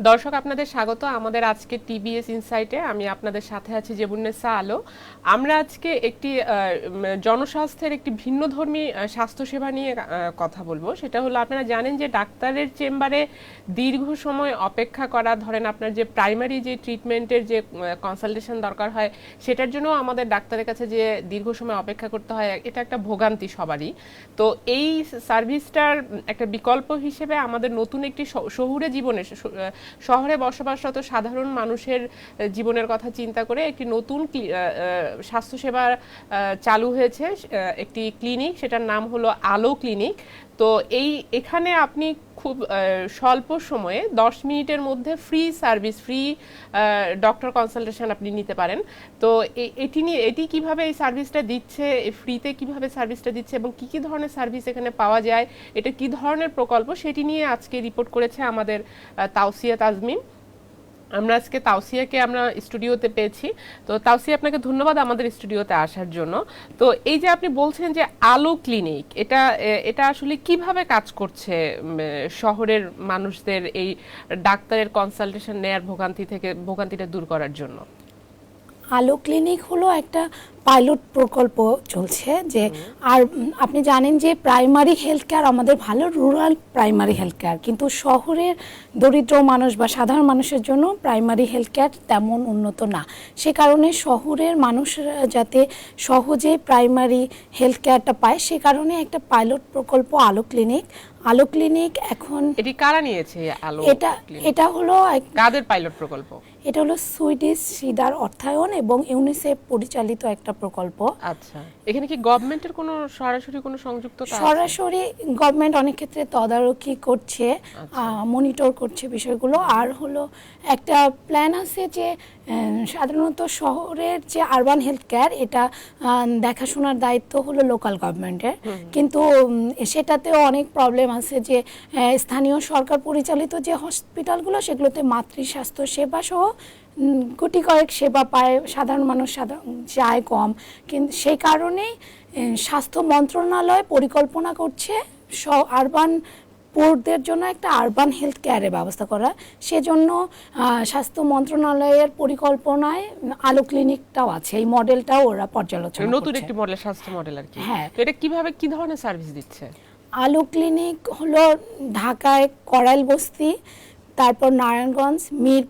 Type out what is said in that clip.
দর্শক আপনাদের স্বাগত আমাদের আজকে টিবিএস ইনসাইটে। আমি আপনাদের সাথে আছি জেবুন্নেসা আলো। আমরা আজকে একটি জনস্বাস্থ্যের একটি ভিন্নধর্মী স্বাস্থ্যসেবা নিয়ে কথা বলবো। সেটা হলো, আপনারা জানেন যে ডাক্তারের চেম্বারে দীর্ঘ সময় অপেক্ষা করা, ধরেন আপনার যে প্রাইমারি যে ট্রিটমেন্টের যে কনসালটেশন দরকার হয় সেটার জন্য আমাদের ডাক্তারের কাছে যে দীর্ঘ সময় অপেক্ষা করতে হয়, এটা একটা ভোগান্তি সবারই। তো এই সার্ভিসটার একটা বিকল্প হিসেবে আমাদের নতুন একটি শহুরে জীবনে, শহরে বসবাসরত সাধারণ মানুষের জীবনের কথা চিন্তা করে একটি নতুন স্বাস্থ্যসেবা চালু হয়েছে, একটি ক্লিনিক, সেটার নাম হলো আলো ক্লিনিক। তো এখানে আপনি খুব স্বল্প সময়ে 10 মিনিটের মধ্যে free service, free doctor consultation আপনি নিতে পারেন। তো এটি কিভাবে এই সার্ভিসটা দিচ্ছে, ফ্রিতে কিভাবে সার্ভিসটা দিচ্ছে এবং কি কি ধরনের সার্ভিস এখানে পাওয়া যায়, এটা কি ধরনের প্রকল্প, সেটি নিয়ে আজকে রিপোর্ট করেছে আমাদের তাওসিয়া তাজমিন। আমরা আজকে তাওসিয়াকে আমরা স্টুডিওতে পেয়েছি। তো তাওসিয়া, আপনাকে ধন্যবাদ আমাদের স্টুডিওতে আসার জন্য। তো এই যে আপনি বলছেন যে আলো ক্লিনিক, এটা আসলে কিভাবে কাজ করছে শহরের মানুষদের এই ডাক্তারের কনসালটেশন নেয়ার ভোগান্তিটা দূর করার জন্য? আলো ক্লিনিক হলো একটা পাইলট প্রকল্প চলছে যে, আর আপনি জানেন যে প্রাইমারি হেলথ কেয়ার আমাদের ভালো, রুরাল প্রাইমারি হেলথ কেয়ার, কিন্তু শহরের দরিদ্র মানুষ বা সাধারণ মানুষের জন্য প্রাইমারি হেলথ কেয়ার তেমন উন্নত না। সে কারণে শহরের মানুষরা যাতে সহজে প্রাইমারি হেলথ কেয়ারটা পায়, সে কারণে একটা পাইলট প্রকল্প আলো ক্লিনিক। আলো ক্লিনিক এখন এটি কারা নিয়েছে? আলো এটা হলো কাদের পাইলট প্রকল্প? এটা হলো সুইডিশ সিডার অর্থায়ন এবং ইউনিসেফ পরিচালিত একটা প্রকল্প। আচ্ছা, এখানে কি গভর্নমেন্টের কোনো সরাসরি কোনো সংযুক্ততা আছে? সরাসরি গভর্নমেন্ট অনেক ক্ষেত্রে তদারকি করছে, মনিটর করছে বিষয়গুলো। আর হলো একটা প্ল্যান আছে যে সাধারণত শহরের যে আরবান হেলথ কেয়ার, এটা দেখাশোনার দায়িত্ব হলো লোকাল গভর্নমেন্টের, কিন্তু সেটাতেও অনেক প্রবলেম আছে যে স্থানীয় সরকার পরিচালিত যে হসপিটালগুলো, সেগুলোতে মাতৃস্বাস্থ্য সেবা সহ গুটি কয়েক সেবা পায়, সাধারণ মানুষ যায় কম। কিন্তু সেই কারণেই স্বাস্থ্য মন্ত্রণালয় পরিকল্পনা করছে আরবান পোরদের জন্য একটা আরবান হেলথ কেয়ারের ব্যবস্থা করা। সেজন্য স্বাস্থ্য মন্ত্রণালয়ের পরিকল্পনায় আলো ক্লিনিকটাও আছে, এই মডেলটাও ওরা পর্যালোচনা করছে, নতুন একটি মডেল, স্বাস্থ্য মডেল আর কি। হ্যাঁ। তো এটা কিভাবে, কি ধরনের সার্ভিস দিচ্ছে? আলো ক্লিনিক হলো ঢাকায় করাইল বস্তি, তারপর নারায়ণগঞ্জ,